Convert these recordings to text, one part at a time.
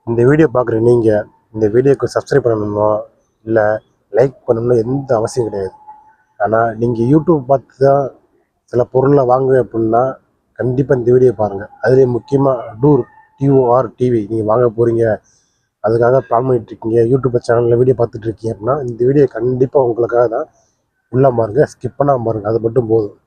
இந்த வீடியோ பார்க்குற நீங்கள் இந்த வீடியோக்கு சப்ஸ்கிரைப் பண்ணணுமோ இல்லை லைக் பண்ணணும்னோ எந்த அவசியம் கிடையாது. ஆனால் நீங்கள் யூடியூப் பார்த்து தான் சில பொருளை வாங்குவேன் அப்படின்னா கண்டிப்பாக இந்த வீடியோ பாருங்கள். அதுலேயும் முக்கியமாக டியூஆர் டிவி நீங்கள் வாங்க போகிறீங்க, அதுக்காக பிளான் பண்ணிட்டுருக்கீங்க, யூடியூப் சேனலில் வீடியோ பார்த்துட்ருக்கீங்க அப்படின்னா இந்த வீடியோ கண்டிப்பாக உங்களுக்காக தான். ஃபுல்லாக பாருங்கள், ஸ்கிப் பண்ணாமல் பாருங்கள், அது மட்டும் போதும்.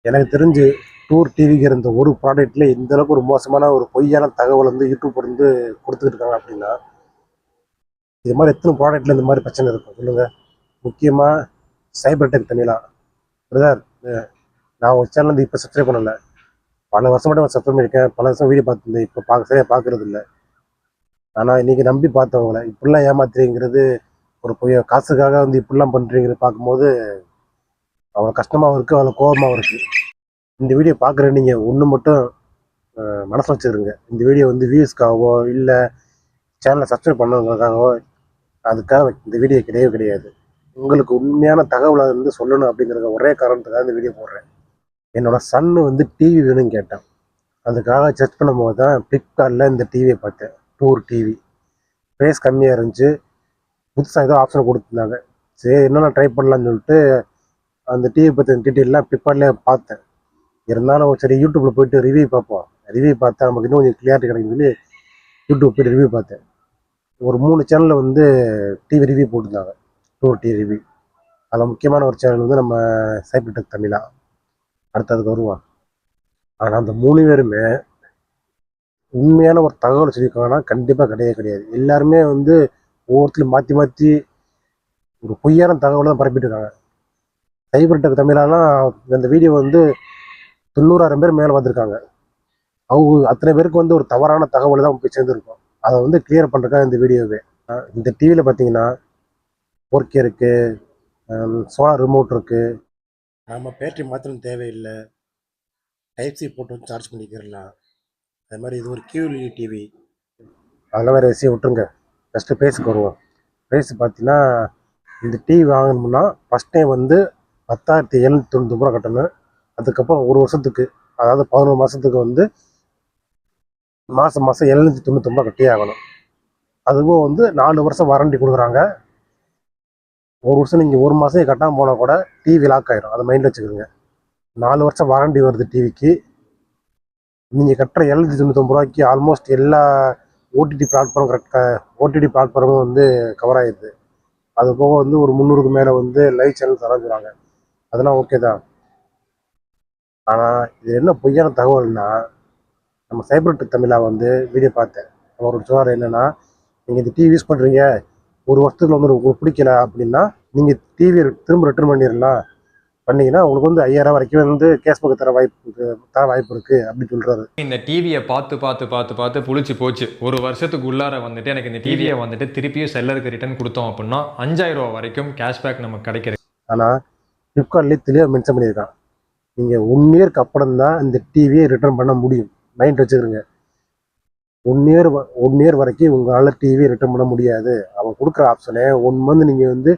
எனக்கு தெரிஞ்சு டூர் டிவிங்கிற இந்த ஒரு ப்ராடக்ட்ல இந்த அளவுக்கு ஒரு மோசமான ஒரு பொய்யான தகவல் வந்து யூடியூப் வந்து கொடுத்துட்டு இருக்காங்க அப்படின்னா இது மாதிரி எத்தனை ப்ராடக்ட்ல இந்த மாதிரி பிரச்சனை இருக்கும் சொல்லுங்க. முக்கியமாக சைபர் டெக் தமிழா பிரதர், நான் ஒரு சேனல் வந்து இப்போ சப்ஸ்கிரைப் பண்ணலை, பல வருஷம் மட்டும் சப்ஸ்கிரைப் பண்ணியிருக்கேன், பல வருஷம் வீடியோ பார்த்துருந்தேன், இப்போ சரியாக பார்க்கறது இல்லை. ஆனால் இன்னைக்கு நம்பி பார்த்தவங்கள இப்படிலாம் ஏமாத்துறீங்கிறது ஒரு பொய்ய காசுக்காக வந்து இப்படிலாம் பண்ணுறீங்கிறது பார்க்கும்போது அவ்வளோ கஷ்டமாகவும் இருக்குது, அவ்வளோ கோபமாகவும் இருக்குது. இந்த வீடியோ பார்க்குற நீங்கள் ஒன்று மட்டும் மனசில் வச்சுருங்க, இந்த வீடியோ வந்து வியூஸ்க்காகவோ இல்லை சேனலை சப்ஸ்கிரைப் பண்ணுறதுக்காகவோ அதுக்காக இந்த வீடியோ கிடையவே கிடையாது. உங்களுக்கு உண்மையான தகவலை வந்து சொல்லணும் அப்படிங்கிற ஒரே காரணத்துக்காக இந்த வீடியோ போடுறேன். என்னோடய சன்னு வந்து டிவி வேணும்னு கேட்டேன், அதுக்காக சர்ச் பண்ணும்போது தான் ஃப்ளிப்கார்ட்டில் இந்த டிவியை பார்த்தேன். டூர் டிவி ப்ரைஸ் கம்மியாக இருந்துச்சு, புதுசாக ஏதோ ஆப்ஷன் கொடுத்துருந்தாங்க. சரி என்னென்ன ட்ரை பண்ணலான்னு சொல்லிட்டு அந்த டிவி பற்றி டீட்டெயிலாம் ஃப்ளிப்கார்ட்லேயே பார்த்தேன். இருந்தாலும் சரி யூடியூப்பில் போய்ட்டு ரிவ்யூ பார்ப்போம், ரிவ்யூ பார்த்தா நமக்கு இன்னும் கொஞ்சம் கிளியாரிட்டி கிடைக்கும் சொல்லி யூடியூப் போய்ட்டு ரிவ்யூ பார்த்தேன். ஒரு 3 சேனலில் வந்து டிவி ரிவ்யூ போட்டிருந்தாங்க, டூர் டிவி ரிவ்யூ. அதில் முக்கியமான ஒரு சேனல் வந்து நம்ம சைபர் டெக் தமிழா, அடுத்ததுக்கு வருவான். ஆனால் அந்த 3 பேருமே உண்மையான ஒரு தகவல் சொல்லியிருக்காங்கன்னா கண்டிப்பாக கிடையவே கிடையாது. எல்லாருமே வந்து ஒவ்வொருத்தரும் மாற்றி மாற்றி ஒரு பொய்யான தகவலை தான் பரப்பிட்டு இருக்காங்க. சைபர் டெக் தமிழாலாம் அந்த வீடியோ வந்து 90,000 பேர் மேலே வந்திருக்காங்க. அவங்க அத்தனை பேருக்கு வந்து ஒரு தவறான தகவல் தான் போய் சேர்ந்துருக்கும். அதை வந்து கிளியர் பண்ணுறதுக்காக இந்த வீடியோவே. இந்த டிவியில் பார்த்தீங்கன்னா 4K இருக்குது, சோலார் ரிமோட் இருக்குது, நம்ம பேட்டரி மாற்றணும் தேவையில்லை, டைப் சி போட்டு வந்து சார்ஜ் பண்ணிக்கிறலாம். அது மாதிரி இது ஒரு QLED டிவி. அதெல்லாம் வேறு விஷயம் விட்டுருங்க, ஃபஸ்ட்டு ப்ரைஸுக்கு வருவோம். ப்ரைஸ் பார்த்தீங்கன்னா இந்த டிவி வாங்கணும்னா ஃபஸ்ட் டைம் வந்து 10,799 கட்டணும். அதுக்கப்புறம் ஒரு வருஷத்துக்கு, அதாவது 11 மாதத்துக்கு வந்து மாதம் 799 கட்டியே ஆகணும். அதுவும் வந்து 4 வருஷம் வாரண்டி கொடுக்குறாங்க. ஒரு வருஷம் நீங்கள் ஒரு மாதம் கட்டாமல் போனால் கூட டிவி லாக் ஆகிடும், அதை மைண்டில் வச்சுக்கிறோங்க. 4 வருஷம் வாரண்டி வருது டிவிக்கு. நீங்கள் கட்டுற 799 ஆல்மோஸ்ட் எல்லா ஓடிடி பிளாட்ஃபார்மும் வந்து கவர் ஆகிடுது. அது போக வந்து ஒரு 300க்கு மேலே வந்து லைவ் சேனல்ஸ் ஆரம்பிச்சுறாங்க, அதெல்லாம் ஓகே தான். ஆனால் இது என்ன பொய்யான தகவல்னா, நம்ம சைபர் டெக் தமிழா வந்து வீடியோ பார்த்தேன். அவரோட சொன்னார் என்னென்னா, நீங்கள் இந்த டிவி யூஸ் பண்ணுறீங்க, ஒரு வருஷத்துக்கு வந்து உங்களுக்கு பிடிக்கல அப்படின்னா நீங்கள் டிவியை திரும்ப ரிட்டர்ன் பண்ணிங்கன்னா உங்களுக்கு வந்து 5,000 வரைக்கும் வந்து கேஷ்பேக் தர வாய்ப்பு இருக்குது அப்படின்னு சொல்கிறாரு. இந்த டிவியை பார்த்து புளிச்சு போச்சு. ஒரு வருஷத்துக்கு உள்ளார வந்துட்டு எனக்கு இந்த டிவியை வந்துட்டு திருப்பியும் செல்லருக்கு ரிட்டர்ன் கொடுத்தோம் அப்படின்னா 5,000 ரூபா வரைக்கும் கேஷ்பேக் நமக்கு கிடைக்கிறது. ஆனால் ஃப்ளிப்கார்ட்லேயே தெளிவாக மென்ஷன் பண்ணியிருக்கான், நீங்கள் 1 இயருக்கு அப்புறம் தான் இந்த டிவியை ரிட்டர்ன் பண்ண முடியும். மைண்ட் வச்சுக்கிறீங்க, 1 இயர் வரைக்கும் உங்களால் டிவியை ரிட்டர்ன் பண்ண முடியாது. அவன் கொடுக்குற ஆப்ஷனே 1 மந்த் நீங்கள் வந்து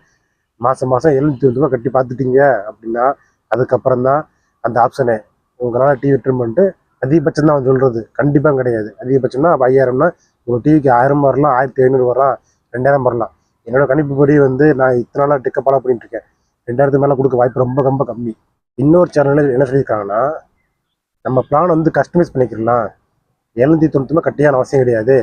மாதம் 720 கட்டி பார்த்துட்டீங்க அப்படின்னா அதுக்கப்புறம் தான் அந்த ஆப்ஷனே. உங்களால் டிவி ரிட்டர்ன் பண்ணிட்டு அதிகபட்சம் தான் அவன் சொல்கிறது, கண்டிப்பாக கிடையாது. அதிகபட்சம்னா 5,000னா உங்கள் டிவிக்கு 1000 வரலாம், 1,500 வரலாம், 2,000 வரலாம். என்னோட கணிப்புப்படி வந்து நான் இத்தனை நாளாக டிக்கப் ஃபாலோ பண்ணிட்டு இருக்கேன், 2,000 மேலே கொடுக்க வாய்ப்பு ரொம்ப ரொம்ப கம்மி. இன்னொரு சேனலில் என்ன சொல்லியிருக்காங்கன்னா, நம்ம பிளான் வந்து கஸ்டமைஸ் பண்ணிக்கலாம், 799 கட்டியான அவசியம் கிடையாது,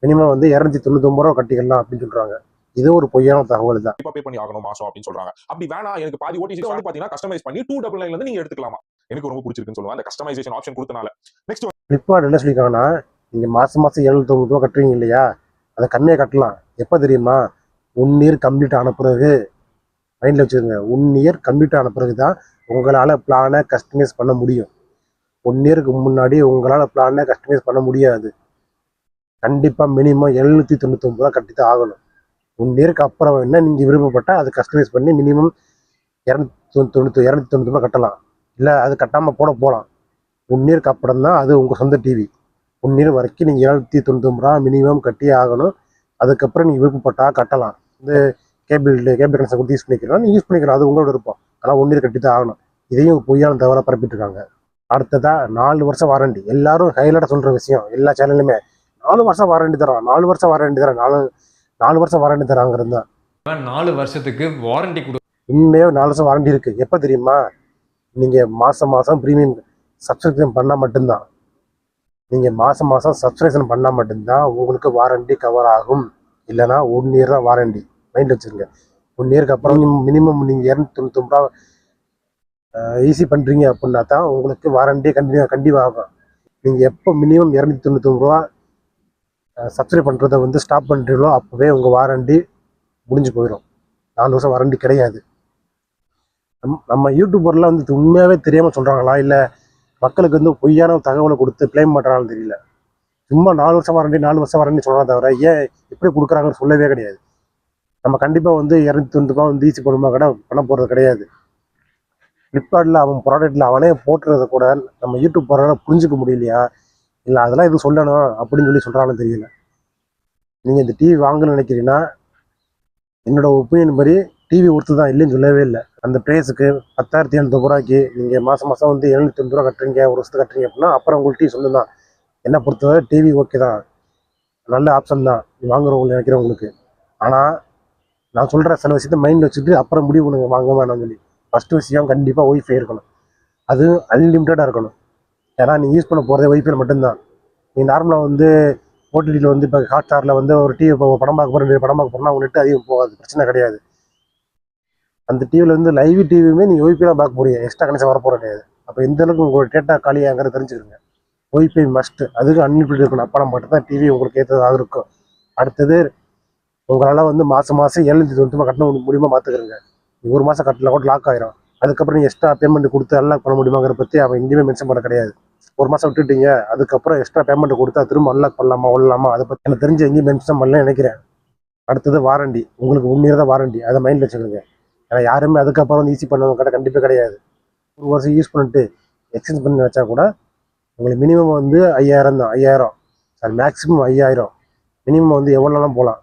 மினிமம் வந்து 299 ரூபா கட்டிக்கலாம் அப்படின்னு சொல்கிறாங்க. இது ஒரு பொய்யான தகவல் தான். பே பண்ணி ஆகணும் மாசம் அப்படின்னு சொல்றாங்க. அப்படி வேணாம், எனக்கு பாதி ஓடிசி வந்து பாத்தீங்கன்னா கஸ்டமைஸ் பண்ணி 299 இருந்து நீங்க எடுத்துக்கலாமா. எனக்கு ரொம்ப பிடிச்சிருக்குன்னு சொல்லுவாங்க அந்த கஸ்டமைசேஷன் ஆப்ஷன் கொடுத்தனால. நெக்ஸ்ட் ஃப்ளிப்கார்ட் என்ன சொல்லியிருக்காங்கன்னா, நீங்கள் மாதம் 790 ரூபா கட்டுறீங்க இல்லையா, அதை கம்மியாக கட்டலாம். எப்போ தெரியுமா, 1 இயர் கம்ப்ளீட் ஆன பிறகு. மைண்டில் வச்சுக்கோங்க, 1 இயர் கம்ப்ளீட் ஆன பிறகு தான் உங்களால் பிளானை கஸ்டமைஸ் பண்ண முடியும். 1 இயருக்கு முன்னாடி உங்களால் பிளானை கஸ்டமைஸ் பண்ண முடியாது. கண்டிப்பாக மினிமம் 799 ரூபா கட்டி தான் ஆகணும். 1 இயருக்கு அப்புறம் என்ன நீங்கள் விருப்பப்பட்டால் அது கஸ்டமைஸ் பண்ணி மினிமம் 290 ரூபா கட்டலாம், இல்லை அது கட்டாமல் போகலாம். 1 இயருக்கு அப்புறம் தான் அது உங்கள் சொந்த டிவி. 1 இயர் வரைக்கும் நீங்கள் 799 ரூபா மினிமம் கட்டியே ஆகணும். அதுக்கப்புறம் நீங்கள் விருப்பப்பட்டால் கட்டலாம். இந்த கேபிள் கனெக்ஷன் கொடுத்து யூஸ் பண்ணிக்கலாம், நீங்கள் யூஸ் பண்ணிக்கலாம், அது உங்களோட இருப்போம். ஆனால் 1 இயர் கட்டி தான் ஆகணும். இதையும் பொய்யான தவறாக பரப்பிட்டு இருக்காங்க. அடுத்ததாக 4 வருஷம் வாரண்டி. எல்லாரும் ஹைலைட்டாக சொல்கிற விஷயம், எல்லா சேனலுமே 4 வருஷம் வாரண்டி தரான், 4 வருஷம் வாரண்டி தரான், 4 வருஷம் வாரண்டி தராங்கிறது தான். 4 வருஷத்துக்கு வாரண்டி உண்மையாக 4 வருஷம் வாரண்டி இருக்குது. எப்போ தெரியுமா? நீங்கள் மாதம் ப்ரீமியம் சப்ஸ்கிரிப்ஷன் பண்ணால் மட்டும்தான். நீங்கள் மாதம் சப்ஸ்கிரிப்ஷன் பண்ணால் மட்டும்தான் உங்களுக்கு வாரண்டி கவர் ஆகும். இல்லைனா 1 இயர் தான் வாரண்டி. மைண்டில் வச்சுருங்க. 1 இயருக்கு அப்புறம் மினிமம் நீங்கள் 299 ரூபா ஈஸி பண்ணுறீங்க அப்படின்னா தான் உங்களுக்கு வாரண்டி கண்டிப்பாக ஆகும். நீங்கள் எப்போ மினிமம் 299 ரூபா சப்ஸ்கிரைப் பண்ணுறதை வந்து ஸ்டாப் பண்ணுறீங்களோ அப்போவே உங்கள் வாரண்டி முடிஞ்சு போயிடும். 4 வருஷம் வாரண்டி கிடையாது. நம்ம யூடியூபர்லாம் வந்து உண்மையாகவே தெரியாமல் சொல்கிறாங்களா, இல்லை மக்களுக்கு வந்து பொய்யான தகவலை கொடுத்து கிளைம் பண்ணுறாங்கன்னு தெரியல. சும்மா 4 வருஷம் வாரண்டி சொல்கிறத தவிர ஏன் எப்படி கொடுக்குறாங்கன்னு சொல்லவே கிடையாது. நம்ம கண்டிப்பாக வந்து 290 ரூபா வந்து ஈஸி பண்ணுமா கூட பண்ண போகிறது கிடையாது. ஃப்ளிப்கார்ட்டில் அவன் ப்ராடக்ட்டில் அவனே போட்டுறத கூட நம்ம யூடியூப் போகிறதால புரிஞ்சிக்க முடியலையா, இல்லை அதெல்லாம் எதுவும் சொல்லணும் அப்படின்னு சொல்கிறான்னு தெரியல. நீங்கள் இந்த டிவி வாங்கணும்னு நினைக்கிறீங்கன்னா என்னோட ஒப்பீனியன் படி டிவி ஒர்த்து தான், இல்லைன்னு சொல்லவே இல்லை. அந்த ப்ரைஸுக்கு 10,700 ரூபாய்க்கு நீங்கள் மாதம் வந்து 790 ரூபா கட்டுறீங்க, ஒரு வருஷத்துக்கு கட்டுறீங்க அப்படின்னா அப்புறம் உங்களுக்கு டிவி சொந்தம் தான். என்ன பொறுத்தவரை டிவி ஓகே தான், நல்ல ஆப்ஷன் தான் வாங்குறவங்களுக்கு நினைக்கிறவங்களுக்கு. ஆனால் நான் சொல்கிற சில விஷயத்தை மைண்டில் வச்சுட்டு அப்புறம் முடிவு பண்ணுங்க வாங்க வேணாம்னு சொல்லி. ஃபஸ்ட்டு விஷயம் கண்டிப்பாக ஒய்ஃபை இருக்கணும். அது அன்லிமிட்டடாக இருக்கணும். ஏன்னா நீங்கள் யூஸ் பண்ண போகிறதே ஒய்ஃபைல மட்டும்தான். நீங்கள் நார்மலாக வந்து ஓடிடியில் வந்து இப்போ ஹாட்ஸ்டாரில் வந்து ஒரு டிவி படம் பார்க்க போகிறோம்னா அவங்க நெட்டு அதிகம் போகாது, பிரச்சனை கிடையாது. அந்த டிவியில் வந்து லைவ் டிவியுமே நீங்கள் ஒய்ஃபை தான் பார்க்க போகிறீங்க, எக்ஸ்ட்ரா கனெக்ஷன் வரப்போகிற கிடையாது. அப்போ எந்த அளவுக்கு உங்களோட டேட்டா காலியாங்கிறத தெரிஞ்சுக்கிறங்க. ஒய்ஃபை மஸ்ட்டு, அதுக்கு அன்லிமிட்டட் இருக்கணும். அப்போ மட்டும்தான் டிவி உங்களுக்கு ஏற்றதாக இருக்கும். அடுத்தது உங்களால் வந்து மாதம் 790 ரூபா கட்டண முடியுமா பார்த்துக்கிறங்க. ஒரு மாதம் கட்டல கூட லாக் ஆயிரும். அதுக்கப்புறம் நீங்கள் எக்ஸ்ட்ரா பேமெண்ட் கொடுத்து அன்லாக் பண்ண முடியுமாங்கிற பற்றி அவன் எங்கேயுமே மென்ஷன் பண்ண கிடையாது. ஒரு மாதம் விட்டுட்டீங்க, அதுக்கப்புறம் எக்ஸ்ட்ரா பேமெண்ட் கொடுத்தா திரும்ப அன்லாக் பண்ணலாமா அதை பற்றி எனக்கு தெரிஞ்சு எங்கேயும் மென்ஷன் பண்ணலன்னு நினைக்கிறேன். அடுத்தது வாரண்டி, உங்களுக்கு 1 இயர் தான் வாரண்டி, அதை மைண்டில் வச்சுக்கோங்க. ஏன்னா யாருமே அதுக்கப்புறம் வந்து ஈஸி பண்ணுவாங்க கடை கண்டிப்பாக கிடையாது. ஒரு வருஷம் யூஸ் பண்ணிட்டு எக்ஸ்சேஞ்ச் பண்ணி வச்சா கூட உங்களுக்கு மினிமம் வந்து 5,000 தான். 5,000 சாரி, மேக்ஸிமம் 5,000. மினிமம் வந்து எவ்வளோலாம் போகலாம்,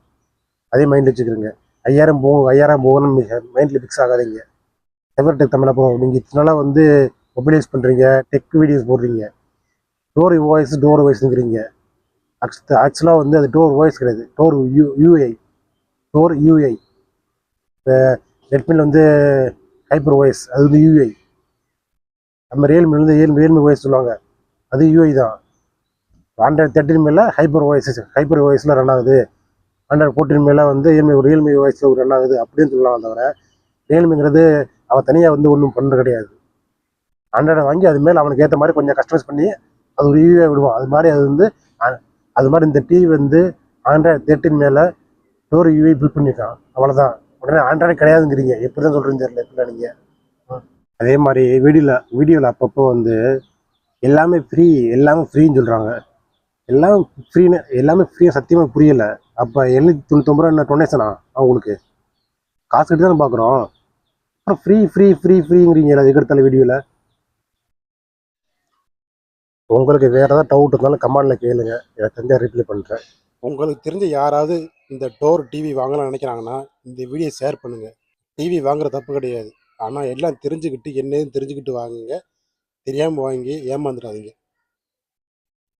அதே மைண்டில் வச்சுக்கிறீங்க. 5,000 போகணும் மைண்டில் ஃபிக்ஸ் ஆகாதீங்க. எவர் டெக் தமிழ் போகும். நீங்கள் இத்தனால வந்து மொபைல் யூஸ் பண்ணுறீங்க, டெக் வீடியோஸ் போடுறீங்க, டோர் வாய்ஸ்ங்கிறீங்க. ஆக்சுவலாக வந்து அது டோர் வாய்ஸ் கிடையாது, டோர் யூஐ. இப்போ ரெட்மியில் வந்து ஹைப்பர் வாய்ஸ், அது வந்து யூஐ. நம்ம ரியல்மி வந்து ரியல்மி வாய்ஸ் சொல்லுவாங்க, அது யூஐ தான். Android 13 மேலே ஹைப்பர் வாய்ஸில் ரன் ஆகுது, Android 14 மேலே வந்து ரியல்மி வாய்ஸில் ரன் ஆகுது அப்படின்னு சொல்லலாம். தவிர ரியல்மிங்கிறது அவன் தனியாக வந்து ஒன்றும் பண்ணுறது கிடையாது. ஆண்ட்ராய்டை வாங்கி அது மேலே அவனுக்கு ஏற்ற மாதிரி கொஞ்சம் கஸ்டமைஸ் பண்ணி அது ஒரு ரிவ்யூவாக விடுவான். அது மாதிரி இந்த டிவி வந்து Android 13 மேலே டோர் யூஐ பில்ட் பண்ணியிருக்கான், அவ்வளோதான். உடனே ஆண்ட்ராய்டு கிடையாதுங்கிறீங்க, எப்படி தான் சொல்கிறீங்க தெரியல. இல்லை நீங்கள் அதே மாதிரி வீடியோவில் அப்பப்போ வந்து எல்லாமே ஃப்ரீன்னு சொல்கிறாங்க. எல்லாமே ஃப்ரீயாக சத்தியமாக புரியலை. அப்போ 799 ரூபா என்ன டொனேஷனா? அவங்களுக்கு காசு கட்டி தானே பார்க்குறோம். அப்புறம் ஃப்ரீங்கிறீங்க எதுக்கெடுத்தாலும் வீடியோவில். உங்களுக்கு வேறு ஏதாவது டவுட் இருந்தாலும் கமெண்டில் கேளுங்க, எனக்கு தெரிஞ்சால் ரிப்ளை பண்ணுறேன். உங்களுக்கு தெரிஞ்ச யாராவது இந்த டோர் டிவி வாங்கலாம்னு நினைக்கிறாங்கன்னா இந்த வீடியோ ஷேர் பண்ணுங்கள். டிவி வாங்குற தப்பு கிடையாது, ஆனால் எல்லாம் தெரிஞ்சுக்கிட்டு என்னன்னு தெரிஞ்சுக்கிட்டு வாங்குங்க. தெரியாமல் வாங்கி ஏமாந்துடாதீங்க.